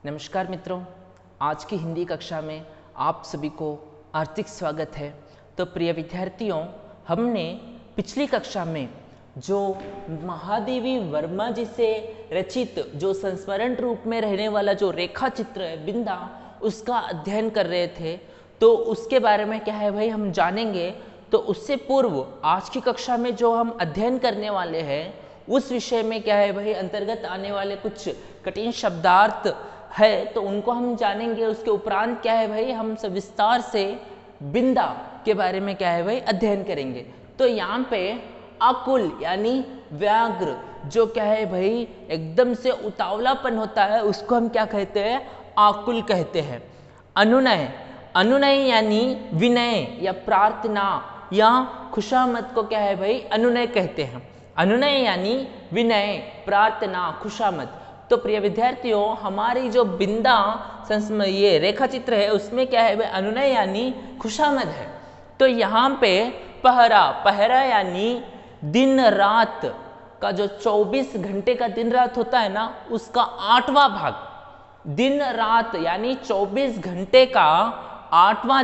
नमस्कार मित्रों, आज की हिंदी कक्षा में आप सभी को हार्दिक स्वागत है। तो प्रिय विद्यार्थियों, हमने पिछली कक्षा में जो महादेवी वर्मा जी से रचित जो संस्मरण रूप में रहने वाला जो रेखा चित्र है बिंदा, उसका अध्ययन कर रहे थे। तो उसके बारे में क्या है भाई हम जानेंगे। तो उससे पूर्व आज की कक्षा में जो हम अध्ययन करने वाले हैं उस विषय में क्या है भाई अंतर्गत आने वाले कुछ कठिन शब्दार्थ है, तो उनको हम जानेंगे। उसके उपरांत क्या है भाई हम सविस्तार से बिंदा के बारे में क्या है भाई अध्ययन करेंगे। तो यहाँ पे आकुल यानी व्याघ्र जो क्या है भाई एकदम से उतावलापन होता है, उसको हम क्या कहते हैं, आकुल कहते हैं। अनुनय, अनुनय यानी विनय या प्रार्थना या खुशामद को क्या है भाई अनुनय कहते हैं। अनुनय यानी विनय, प्रार्थना, खुशामद। तो प्रिय विद्यार्थियों, हमारी जो बिंदा ये रेखा चित्र है उसमें क्या है भाई अनुनय यानी खुशामद है। तो यहाँ पे पहरा, पहरा यानी दिन रात का जो 24 घंटे का दिन रात होता है ना, उसका 8वां भाग। दिन रात यानी 24 घंटे का 8वां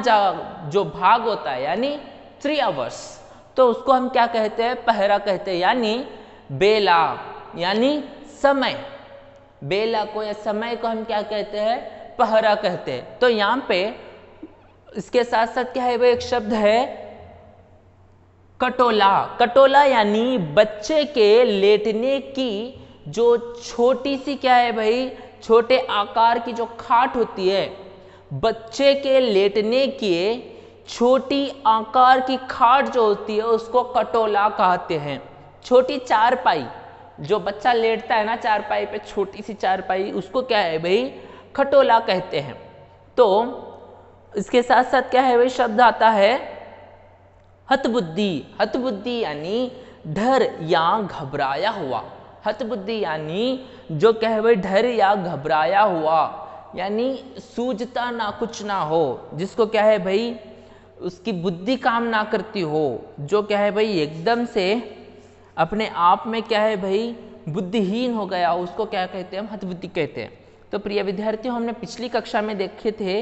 जो भाग होता है यानी 3 आवर्स, तो उसको हम क्या कहते हैं, पहरा कहते हैं। यानी बेला यानी समय, बेला को या समय को हम क्या कहते हैं, पहरा कहते हैं। तो यहाँ पे इसके साथ साथ क्या है वो एक शब्द है कटोला। कटोला यानी बच्चे के लेटने की जो छोटी सी क्या है भाई छोटे आकार की जो खाट होती है, बच्चे के लेटने की छोटी आकार की खाट जो होती है उसको कटोला कहते हैं। छोटी चारपाई, जो बच्चा लेटता है ना चारपाई पे, छोटी सी चारपाई, उसको क्या है भाई खटोला कहते हैं। तो इसके साथ साथ क्या है भाई शब्द आता है हतबुद्धि। हतबुद्धि यानी डर या घबराया हुआ। हतबुद्धि यानी जो क्या है भाई डर या घबराया हुआ, यानी सूझता ना कुछ ना हो, जिसको क्या है भाई उसकी बुद्धि काम ना करती हो, जो क्या है भाई एकदम से अपने आप में क्या है भाई बुद्धिहीन हो गया, उसको क्या कहते हैं, हम हतबुद्धि कहते हैं। तो प्रिय विद्यार्थियों, हमने पिछली कक्षा में देखे थे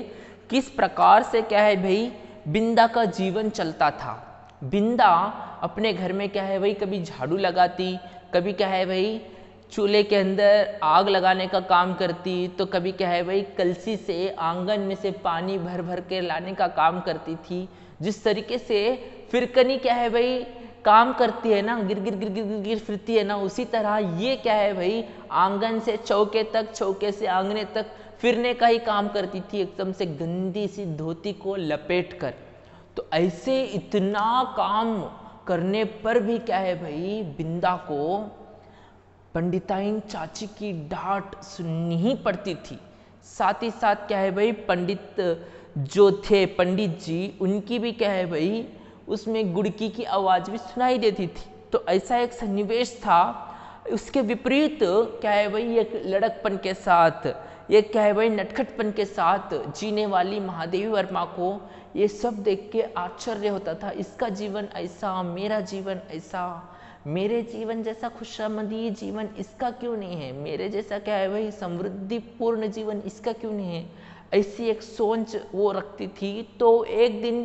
किस प्रकार से क्या है भाई बिंदा का जीवन चलता था। बिंदा अपने घर में क्या है भाई कभी झाड़ू लगाती, कभी क्या है भाई चूल्हे के अंदर आग लगाने का काम करती, तो कभी क्या है भाई कलसी से आंगन में से पानी भर भर के लाने का काम करती थी। जिस तरीके से फिरकनी क्या है भाई काम करती है ना, गिर गिर गिर गिर गिर गिर फिरती है ना, उसी तरह ये क्या है भाई आंगन से चौके तक, चौके से आंगने तक फिरने का ही काम करती थी, एकदम से गंदी सी धोती को लपेट कर। तो ऐसे इतना काम करने पर भी क्या है भाई बिंदा को पंडिताइन चाची की डांट सुननी ही पड़ती थी। साथ ही साथ क्या है भाई पंडित जो थे, पंडित जी, उनकी भी क्या है भाई उसमें गुड़की की आवाज़ भी सुनाई देती थी। तो ऐसा एक सन्निवेश था। उसके विपरीत क्या है भाई एक लड़कपन के साथ, ये क्या है भाई नटखटपन के साथ जीने वाली महादेवी वर्मा को ये सब देख के आश्चर्य होता था। इसका जीवन ऐसा, मेरा जीवन ऐसा, मेरे जीवन जैसा खुशहामदी जीवन इसका क्यों नहीं है, मेरे जैसा क्या है भाई समृद्धिपूर्ण जीवन इसका क्यों नहीं है, ऐसी एक सोच वो रखती थी। तो एक दिन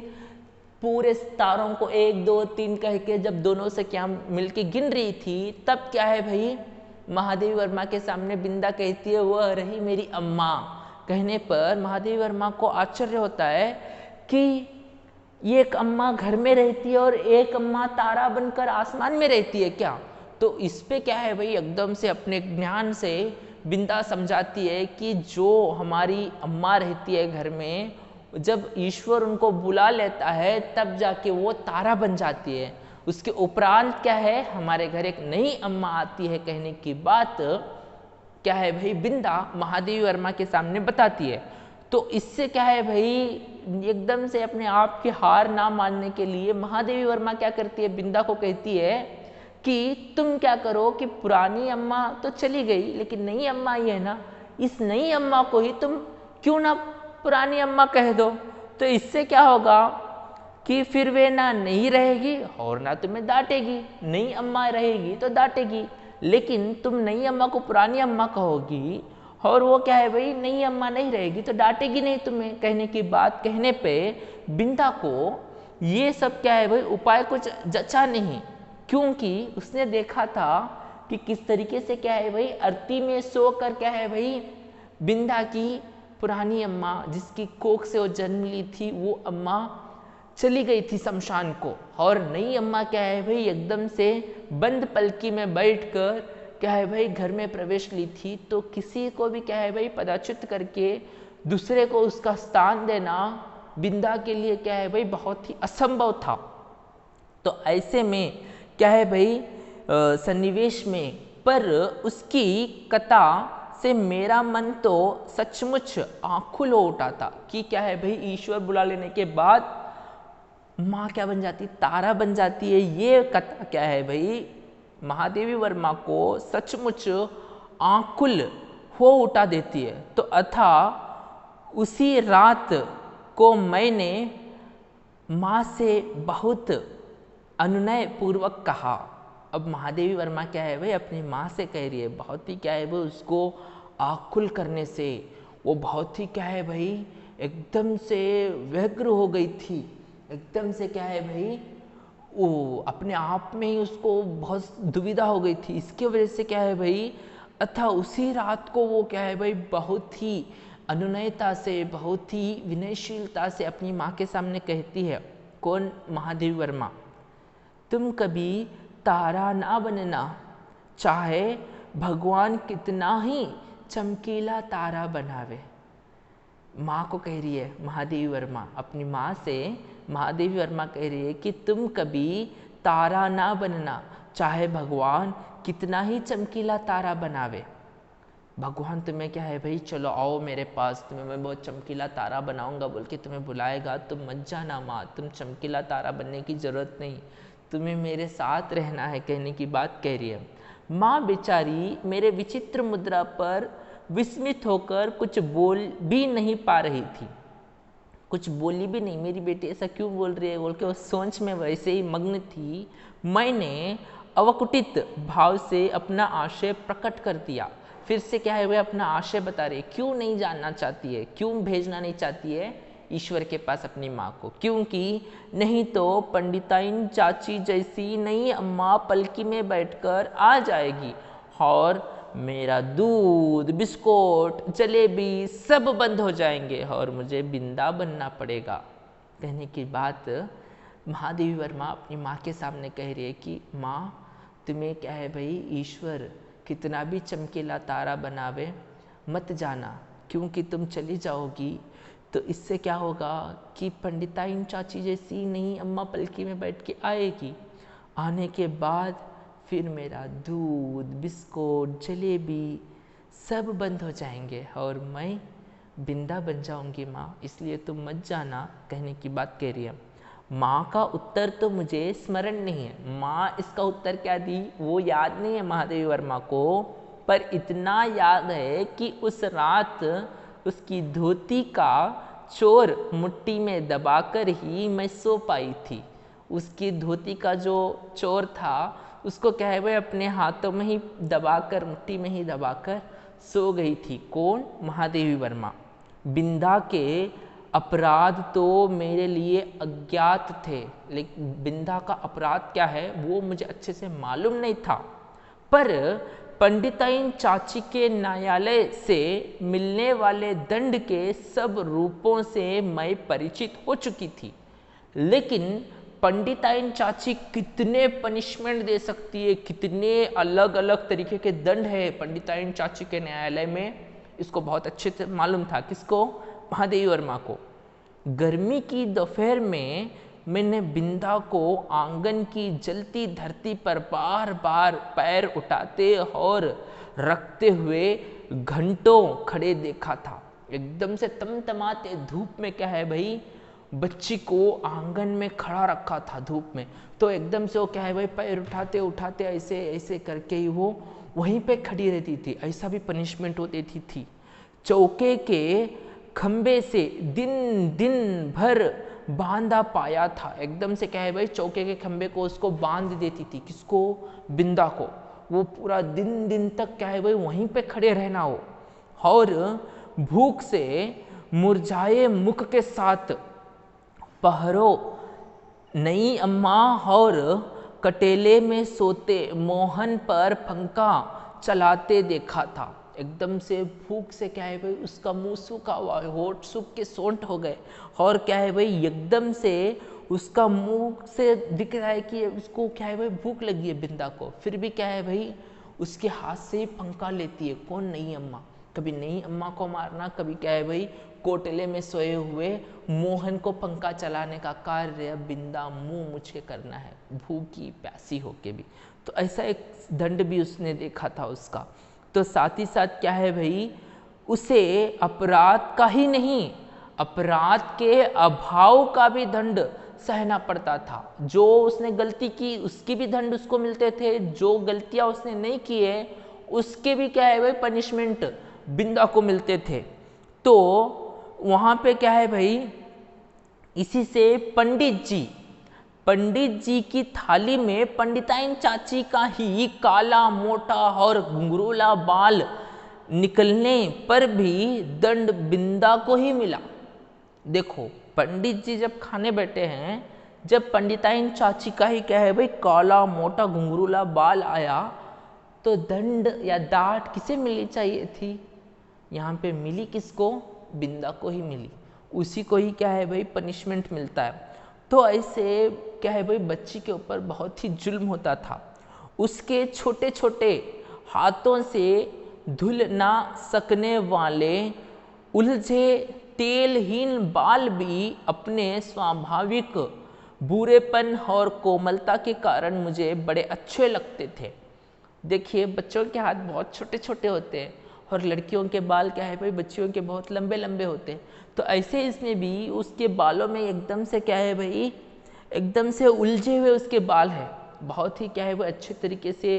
पूरे तारों को 1 2 3 कह के जब दोनों से क्या मिलके गिन रही थी, तब क्या है भाई महादेवी वर्मा के सामने बिंदा कहती है वह रही मेरी अम्मा। कहने पर महादेवी वर्मा को आश्चर्य होता है कि ये एक अम्मा घर में रहती है और एक अम्मा तारा बनकर आसमान में रहती है क्या। तो इस पे क्या है भाई एकदम से अपने ज्ञान से बिंदा समझाती है कि जो हमारी अम्मा रहती है घर में, जब ईश्वर उनको बुला लेता है तब जाके वो तारा बन जाती है। उसके उपरांत क्या है हमारे घर एक नई अम्मा आती है, कहने की बात क्या है भाई बिंदा महादेवी वर्मा के सामने बताती है। तो इससे क्या है भाई एकदम से अपने आप की हार ना मानने के लिए महादेवी वर्मा क्या करती है, बिंदा को कहती है कि तुम क्या करो कि पुरानी अम्मा तो चली गई लेकिन नई अम्मा ही है ना, इस नई अम्मा को ही तुम क्यों ना पुरानी अम्मा कह दो। तो इससे क्या होगा कि फिर वे ना नहीं रहेगी और ना तुम्हें डांटेगी। नई अम्मा रहेगी तो डांटेगी, लेकिन तुम नई अम्मा को पुरानी अम्मा कहोगी और वो क्या है भाई, नहीं अम्मा नहीं रहेगी तो डांटेगी नहीं तुम्हें। कहने की बात कहने पे बिंदा को ये सब क्या है भाई उपाय कुछ जचा नहीं, क्योंकि उसने देखा था कि किस तरीके से क्या है भाई आरती में सोकर क्या है भाई बिंदा की पुरानी अम्मा जिसकी कोख से वो जन्म ली थी वो अम्मा चली गई थी शमशान को, और नई अम्मा क्या है भाई एकदम से बंद पलकी में बैठकर क्या है भाई घर में प्रवेश ली थी। तो किसी को भी क्या है भाई पदाच्युत करके दूसरे को उसका स्थान देना बिंदा के लिए क्या है भाई बहुत ही असंभव था। तो ऐसे में क्या है भाई सन्निवेश में पर उसकी कथा से मेरा मन तो सचमुच आंखुल हो उठा था कि क्या है भाई ईश्वर बुला लेने के बाद माँ क्या बन जाती, तारा बन जाती है। ये कथा क्या है भाई महादेवी वर्मा को सचमुच आंकुल हो उठा देती है। तो अथा उसी रात को मैंने माँ से बहुत अनुनय पूर्वक कहा। अब महादेवी वर्मा क्या है भाई अपनी माँ से कह रही है, बहुत ही क्या है भाई उसको आकुल करने से वो बहुत ही क्या है भाई एकदम से व्यग्र हो गई थी, एकदम से क्या है भाई वो अपने आप में ही उसको बहुत दुविधा हो गई थी। इसके वजह से क्या है भाई अथा उसी रात को वो क्या है भाई बहुत ही अनुनयता से बहुत ही विनयशीलता से अपनी माँ के सामने कहती है, कौन, महादेवी वर्मा, तुम कभी तारा ना बनना, चाहे भगवान कितना ही चमकीला तारा बनावे। माँ को कह रही है महादेवी वर्मा, अपनी माँ से महादेवी वर्मा कह रही है कि तुम कभी तारा ना बनना, चाहे भगवान कितना ही चमकीला तारा बनावे। भगवान तुम्हें क्या है भाई चलो आओ मेरे पास, तुम्हें मैं बहुत चमकीला तारा बनाऊंगा बोल के तुम्हें बुलाएगा, तुम मत जाना माँ, तुम चमकीला तारा बनने की जरूरत नहीं, तुम्हें मेरे साथ रहना है, कहने की बात कह रही है। माँ बेचारी मेरे विचित्र मुद्रा पर विस्मित होकर कुछ बोल भी नहीं पा रही थी, कुछ बोली भी नहीं, मेरी बेटी ऐसा क्यों बोल रही है बोल के वो सोच में वैसे ही मग्न थी। मैंने अवकुटित भाव से अपना आशय प्रकट कर दिया। फिर से क्या है वह अपना आशय बता रही है, क्यों नहीं जानना चाहती है, क्यों भेजना नहीं चाहती है ईश्वर के पास अपनी माँ को, क्योंकि नहीं तो पंडिताइन चाची जैसी नई अम्मा पलकी में बैठकर आ जाएगी और मेरा दूध, बिस्कुट, जलेबी सब बंद हो जाएंगे और मुझे बिंदा बनना पड़ेगा। कहने की बात महादेवी वर्मा अपनी माँ के सामने कह रही है कि माँ तुम्हें क्या है भाई ईश्वर कितना भी चमकीला तारा बनावे मत जाना, क्योंकि तुम चली जाओगी तो इससे क्या होगा कि पंडिताइन चाची जैसी नई अम्मा पलकी में बैठ के आएगी, आने के बाद फिर मेरा दूध, बिस्कुट, जलेबी सब बंद हो जाएंगे और मैं बिंदा बन जाऊंगी माँ, इसलिए तुम मत जाना। कहने की बात कह रही है। माँ का उत्तर तो मुझे स्मरण नहीं है, माँ इसका उत्तर क्या दी वो याद नहीं है महादेवी वर्मा को, पर इतना याद है कि उस रात उसकी धोती का चोर मुट्ठी में दबाकर ही मैं सो पाई थी। उसकी धोती का जो चोर था उसको क्या है वह अपने हाथों में ही दबाकर, मुट्ठी में ही दबाकर सो गई थी। कौन? महादेवी वर्मा। बिंदा के अपराध तो मेरे लिए अज्ञात थे, लेकिन बिंदा का अपराध क्या है वो मुझे अच्छे से मालूम नहीं था, पर पंडिताइन चाची के न्यायालय से मिलने वाले दंड के सब रूपों से मैं परिचित हो चुकी थी। लेकिन पंडिताइन चाची कितने पनिशमेंट दे सकती है, कितने अलग अलग तरीके के दंड है पंडिताइन चाची के न्यायालय में, इसको बहुत अच्छे से मालूम था। किसको? महादेवी वर्मा को। गर्मी की दोपहर में मैंने बिंदा को आंगन की जलती धरती पर बार बार पैर उठाते और रखते हुए घंटों खड़े देखा था। एकदम से तमतमाते धूप में क्या है भाई बच्ची को आंगन में खड़ा रखा था धूप में, तो एकदम से वो क्या है भाई पैर उठाते उठाते ऐसे ऐसे करके ही वो वहीं पे खड़ी रहती थी। ऐसा भी पनिशमेंट होती थी। चौके के खंबे से दिन दिन भर बांधा पाया था। एकदम से क्या है भाई चौके के खंबे को उसको बांध देती थी। किसको? बिंदा को। वो पूरा दिन दिन तक क्या है भाई वहीं पे खड़े रहना हो, और भूख से मुरझाए मुख के साथ पहरो नई अम्मा और कटेले में सोते मोहन पर पंखा चलाते देखा था। एकदम से भूख से क्या है भाई उसका मुंह सूखा हुआ, होठ सूख के सोंठ हो गए, और क्या है भाई एकदम से उसका मुंह से दिख रहा है कि उसको क्या है भाई भूख लगी है बिंदा को। फिर भी क्या है भाई उसके हाथ से ही पंखा लेती है कौन, नई अम्मा। कभी नई अम्मा को मारना, कभी क्या है भाई कोटले में सोए हुए मोहन को पंखा चलाने का कार्य बिंदा मुंह मुझे करना है, भूखी प्यासी होके भी। तो ऐसा एक दंड भी उसने देखा था उसका। तो साथ ही साथ क्या है भाई उसे अपराध का ही नहीं, अपराध के अभाव का भी दंड सहना पड़ता था। जो उसने गलती की उसकी भी दंड उसको मिलते थे, जो गलतियां उसने नहीं किए उसके भी क्या है भाई पनिशमेंट बिंदा को मिलते थे। तो वहां पे क्या है भाई इसी से पंडित जी की थाली में पंडिताइन चाची का ही काला मोटा और घुंघरूला बाल निकलने पर भी दंड बिंदा को ही मिला। देखो पंडित जी जब खाने बैठे हैं, जब पंडिताइन चाची का ही क्या है भाई काला मोटा घुंघरूला बाल आया, तो दंड या डांट किसे मिलनी चाहिए थी? यहाँ पे मिली किसको? बिंदा को ही मिली, उसी को ही क्या है भाई पनिशमेंट मिलता है। तो ऐसे क्या है भाई बच्ची के ऊपर बहुत ही जुल्म होता था। उसके छोटे छोटे हाथों से धुल ना सकने वाले उलझे तेलहीन बाल भी अपने स्वाभाविक बुरेपन और कोमलता के कारण मुझे बड़े अच्छे लगते थे। देखिए बच्चों के हाथ बहुत छोटे छोटे होते हैं और लड़कियों के बाल क्या है भाई बच्चियों के बहुत लंबे लंबे होते हैं। तो ऐसे इसमें भी उसके बालों में एकदम से क्या है भाई एकदम से उलझे हुए उसके बाल है। बहुत ही क्या है वो अच्छे तरीके से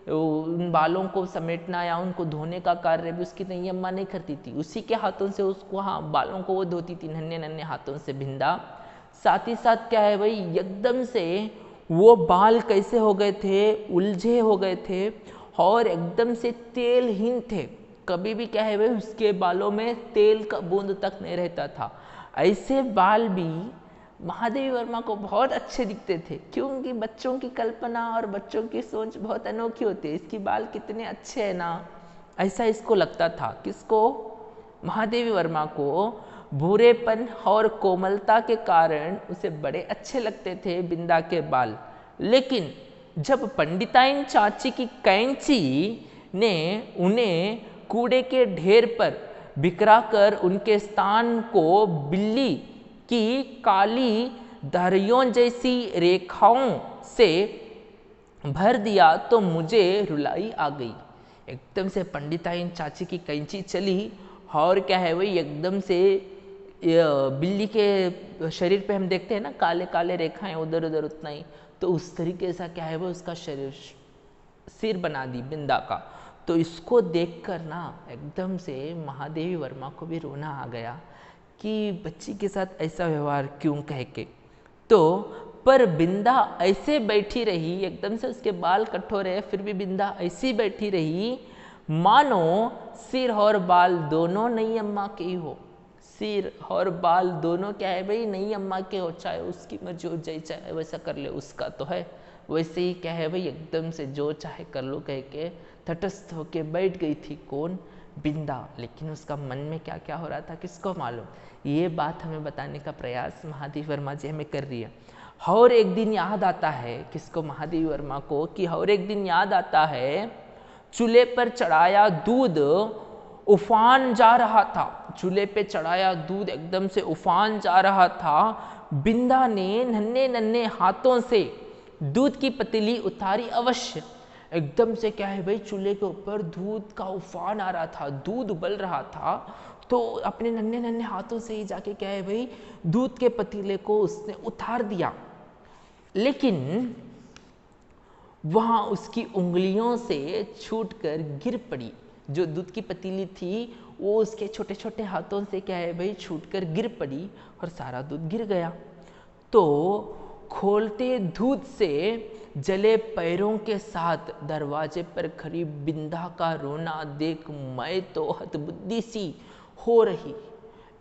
उन बालों को समेटना या उनको धोने का कार्य भी उसकी नई अम्मा नहीं करती थी, उसी के हाथों से उसको बालों को वो धोती थी नन्हे नन्हे हाथों से बिंदा। साथ ही साथ क्या है भाई एकदम से वो बाल कैसे हो गए थे, उलझे हो गए थे और एकदम से तेलहीन थे। कभी भी क्या है भाई उसके बालों में तेल का बूंद तक नहीं रहता था। ऐसे बाल भी महादेवी वर्मा को बहुत अच्छे दिखते थे, क्योंकि बच्चों की कल्पना और बच्चों की सोच बहुत अनोखी होती है। इसकी बाल कितने अच्छे हैं ना, ऐसा इसको लगता था। किसको? महादेवी वर्मा को भूरेपन और कोमलता के कारण उसे बड़े अच्छे लगते थे बिंदा के बाल। लेकिन जब पंडिताइन चाची की कैंची ने उन्हें कूड़े के ढेर पर बिखरा कर उनके स्थान को बिल्ली की काली धरियों जैसी रेखाओं से भर दिया तो मुझे रुलाई आ गई। एकदम से पंडिताइन चाची की कैंची चली और क्या है वही एकदम से बिल्ली के शरीर पे हम देखते हैं ना काले काले रेखाएं उधर उधर उतना ही, तो उस तरीके से क्या है वो उसका शरीर सिर बना दी बिंदा का। तो इसको देखकर ना एकदम से महादेवी वर्मा को भी रोना आ गया कि बच्ची के साथ ऐसा व्यवहार क्यों कह के। तो पर बिंदा ऐसे बैठी रही, एकदम से उसके बाल कठोर है फिर भी बिंदा ऐसी बैठी रही मानो सिर और बाल दोनों नई अम्मा के ही हो। सिर और बाल दोनों क्या है भाई नई अम्मा के हो, चाहे उसकी मर्जी हो जाए चाहे वैसा कर ले, उसका तो है। वैसे ही क्या है भाई एकदम से जो चाहे कर लो कह के तटस्थ होके बैठ गई थी कौन? बिंदा। लेकिन उसका मन में क्या क्या हो रहा था किसको मालूम। ये बात हमें बताने का प्रयास महादेवी वर्मा जी हमें कर रही है। और एक दिन याद आता है किसको? महादेवी वर्मा को, कि और एक दिन याद आता है चूल्हे पर चढ़ाया दूध उफान जा रहा था। चूल्हे पे चढ़ाया दूध एकदम से उफान जा रहा था। बिंदा ने नन्हे नन्हे हाथों से दूध की पतीली उतारी अवश्य। एकदम से क्या है भाई चूल्हे के ऊपर दूध का उफान आ रहा था, दूध उबल रहा था, तो अपने नन्हे नन्हे हाथों से ही जाके क्या है भाई दूध के पतीले को उसने उतार दिया। लेकिन वहां उसकी उंगलियों से छूटकर गिर पड़ी। जो दूध की पतीली थी वो उसके छोटे छोटे हाथों से क्या है भाई छूटकर गिर पड़ी और सारा दूध गिर गया। तो खोलते दूध से जले पैरों के साथ दरवाजे पर खड़ी बिंदा का रोना देख मैं तो हतबुद्धि सी हो रही।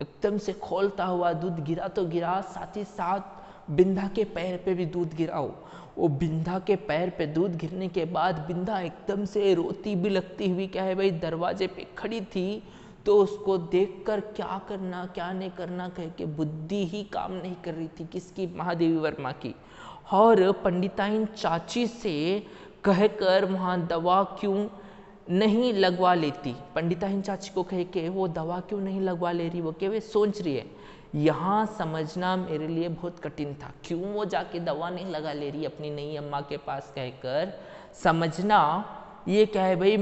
एकदम से खोलता हुआ दूध गिरा तो गिरा, साथ ही साथ बिंदा के पैर पे भी दूध गिरा हो। वो बिंदा के पैर पे दूध गिरने के बाद बिंदा एकदम से रोती भी लगती हुई क्या है भाई दरवाजे पे खड़ी थी। तो उसको देखकर क्या करना क्या नहीं करना कह के बुद्धि ही काम नहीं कर रही थी, किसकी, महादेवी वर्मा की। और पंडिताइन चाची से कहकर वहाँ दवा क्यों नहीं लगवा लेती, पंडिताइन चाची को कह के वो दवा क्यों नहीं लगवा ले रही, वो क्या सोच रही है। यहाँ समझना मेरे लिए बहुत कठिन था, क्यों वो जाके दवा नहीं लगा ले रही अपनी नई अम्मा के पास कहकर, समझना ये क्या है भाई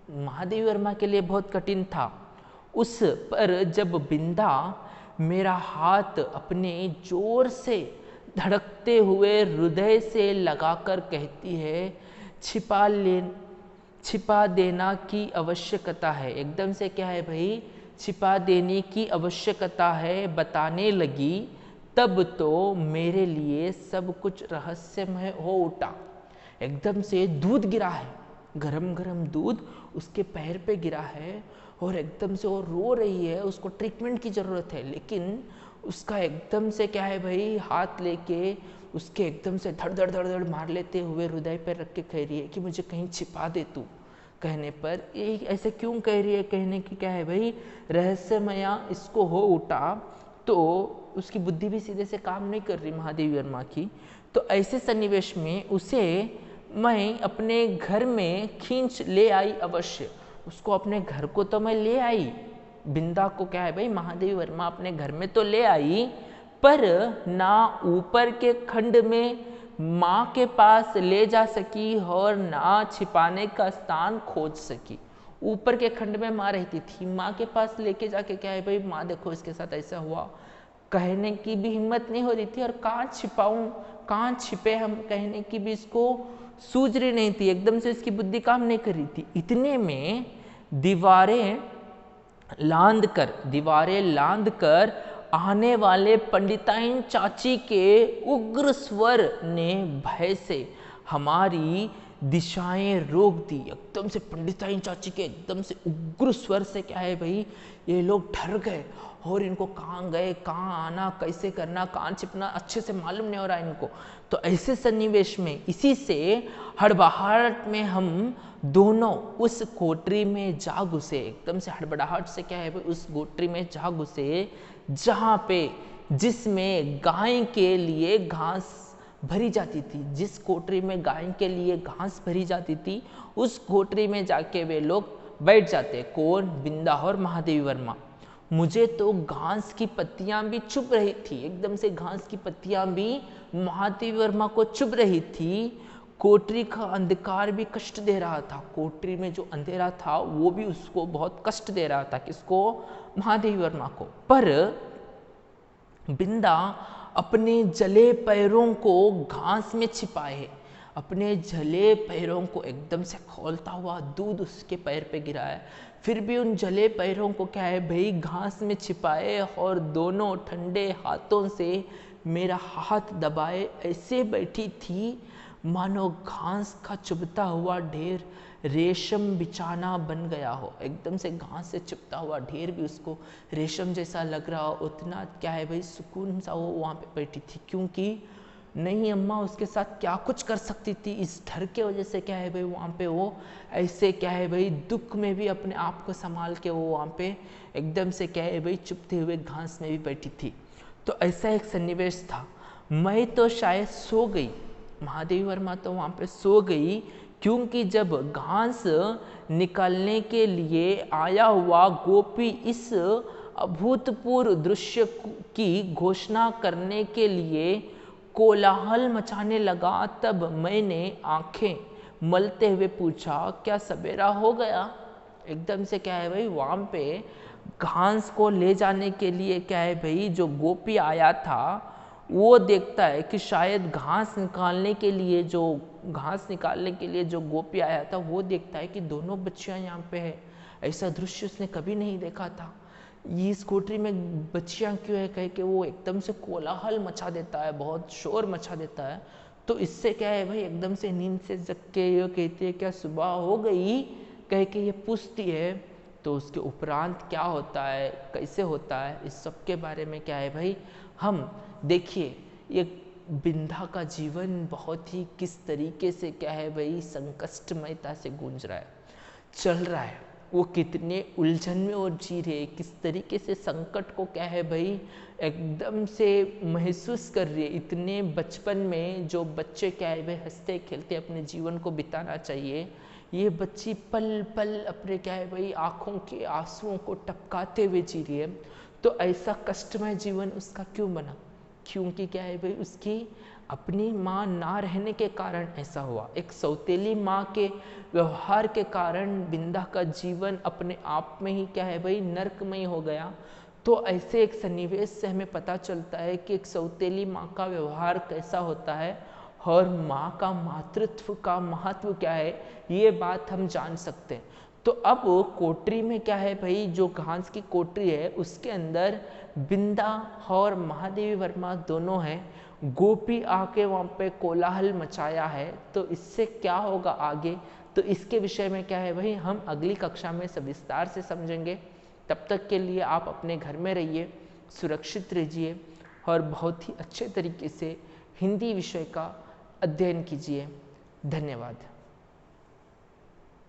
महादेवी वर्मा के लिए बहुत कठिन था। उस पर जब बिंदा मेरा हाथ अपने जोर से धड़कते हुए हृदय से लगाकर कहती है, छिपा देना की आवश्यकता है। एकदम से क्या है भाई छिपा देने की आवश्यकता है बताने लगी, तब तो मेरे लिए सब कुछ रहस्यमय हो उठा। एकदम से दूध गिरा है, गरम गरम दूध उसके पैर पे गिरा है और एकदम से वो रो रही है, उसको ट्रीटमेंट की ज़रूरत है। लेकिन उसका एकदम से क्या है भाई हाथ लेके उसके एकदम से धड़ धड़ धड़ धड़ मार लेते हुए हृदय पर रख के कह रही है कि मुझे कहीं छिपा दे तू। कहने पर ये ऐसे क्यों कह रही है, कहने की क्या है भाई रहस्यमया इसको हो उठा, तो उसकी बुद्धि भी सीधे से काम नहीं कर रही महादेवी वर्मा की। तो ऐसे सन्निवेश में उसे मैं अपने घर में खींच ले आई अवश्य, उसको अपने घर को तो मैं ले आई, बिंदा को क्या है भाई महादेवी वर्मा अपने घर में तो ले आई, पर ना ऊपर के खंड में माँ के पास ले जा सकी और ना छिपाने का स्थान खोज सकी। ऊपर के खंड में माँ रहती थी, माँ के पास लेके जाके क्या है भाई माँ देखो इसके साथ ऐसा हुआ कहने की भी हिम्मत नहीं हो रही थी, और कहाँ छिपाऊं कहाँ छिपे हम कहने की भी इसको सूझ रही नहीं थी, एकदम से इसकी बुद्धि काम नहीं कर रही थी। इतने में दीवारें लांद कर आने वाले पंडिताइन चाची के उग्र स्वर ने भय से हमारी दिशाएं रोक दी। एकदम से पंडिताइन चाची के एकदम से उग्र स्वर से क्या है भाई ये लोग डर गए, और इनको कहाँ गए कहाँ आना कैसे करना कहाँ छिपना अच्छे से मालूम नहीं हो रहा इनको। तो ऐसे सन्निवेश में इसी से हड़बड़ाहट में हम दोनों उस कोठरी में जा घुसे। एकदम से हड़बड़ाहट से क्या है भाई उस कोठरी में जा घुसे जहाँ पे जिसमें गाय के लिए घास भरी जाती थी, जिस कोठरी में गाय के लिए घास भरी जाती थी उस कोठरी में जाके वे लोग बैठ जाते। कौन? बिंदा और महादेवी वर्मा। मुझे तो घास की पत्तियां भी चुभ रही थी, एकदम से घास की पत्तियां भी महादेवी वर्मा को चुभ रही थी। कोठरी का अंधकार भी कष्ट दे रहा था, कोठरी में जो अंधेरा था वो भी उसको बहुत कष्ट दे रहा था। किसको? महादेवी वर्मा को। पर बिंदा अपने जले पैरों को घास में छिपाए, अपने जले पैरों को एकदम से खोलता हुआ दूध उसके पैर पे गिरा है, फिर भी उन जले पैरों को क्या है भाई घास में छिपाए और दोनों ठंडे हाथों से मेरा हाथ दबाए ऐसे बैठी थी मानो घास का चुभता हुआ ढेर रेशम बिछाना बन गया हो। एकदम से घास से चुभता हुआ ढेर भी उसको रेशम जैसा लग रहा हो, उतना क्या है भाई सुकून सा वो वहाँ पे बैठी थी, क्योंकि नहीं अम्मा उसके साथ क्या कुछ कर सकती थी। इस डर के वजह से क्या है भाई वहाँ पे वो ऐसे क्या है भाई दुख में भी अपने आप को संभाल के वो वहाँ पे एकदम से क्या है भाई चुभते हुए घास में भी बैठी थी। तो ऐसा एक सन्निवेश था। मैं तो शायद सो गई, महादेवी वर्मा तो वहाँ पे सो गई, क्योंकि जब घास निकालने के लिए आया हुआ गोपी इस अभूतपूर्व दृश्य की घोषणा करने के लिए कोलाहल मचाने लगा, तब मैंने आंखें मलते हुए पूछा, क्या सवेरा हो गया? एकदम से क्या है भाई वहाँ पे घास को ले जाने के लिए क्या है भाई जो गोपी आया था वो देखता है कि शायद घास निकालने के लिए जो गोपी आया था वो देखता है कि दोनों बच्चियां यहाँ पे है। ऐसा दृश्य उसने कभी नहीं देखा था। इस कोठरी में बच्चियां क्यों है कह के वो एकदम से कोलाहल मचा देता है, बहुत शोर मचा देता है। तो इससे क्या है भाई, एकदम से नींद से जग के ये कहती है क्या सुबह हो गई कह के ये पूछती है, तो उसके उपरांत क्या होता है, कैसे होता है, इस सब के बारे में क्या है भाई हम देखिए। ये बिंधा का जीवन बहुत ही किस तरीके से क्या है भाई संकष्टमयता से गूंज रहा है, चल रहा है, वो कितने उलझन में और जी रहे, किस तरीके से संकट को क्या है भाई एकदम से महसूस कर रही है। इतने बचपन में जो बच्चे क्या है भाई हंसते खेलते अपने जीवन को बिताना चाहिए, ये बच्ची पल पल अपने क्या है भाई आँखों के आंसुओं को टपकाते हुए जी रही है। तो ऐसा कष्टमय जीवन उसका क्यों बना, क्योंकि क्या है भाई उसकी अपनी माँ ना रहने के कारण ऐसा हुआ। एक सौतेली माँ के व्यवहार के कारण बिंदा का जीवन अपने आप में ही क्या है भाई नरकमय हो गया। तो ऐसे एक सन्निवेश से हमें पता चलता है कि एक सौतेली माँ का व्यवहार कैसा होता है और माँ का मातृत्व का महत्व क्या है, ये बात हम जान सकते हैं। तो अब कोटरी में क्या है भाई, जो घास की कोटरी है उसके अंदर बिंदा और महादेवी वर्मा दोनों हैं। गोपी आके वहाँ पे कोलाहल मचाया है, तो इससे क्या होगा आगे, तो इसके विषय में क्या है भाई हम अगली कक्षा में सविस्तार से समझेंगे। तब तक के लिए आप अपने घर में रहिए, सुरक्षित रहिए और बहुत ही अच्छे तरीके से हिंदी विषय का अध्ययन कीजिए। धन्यवाद।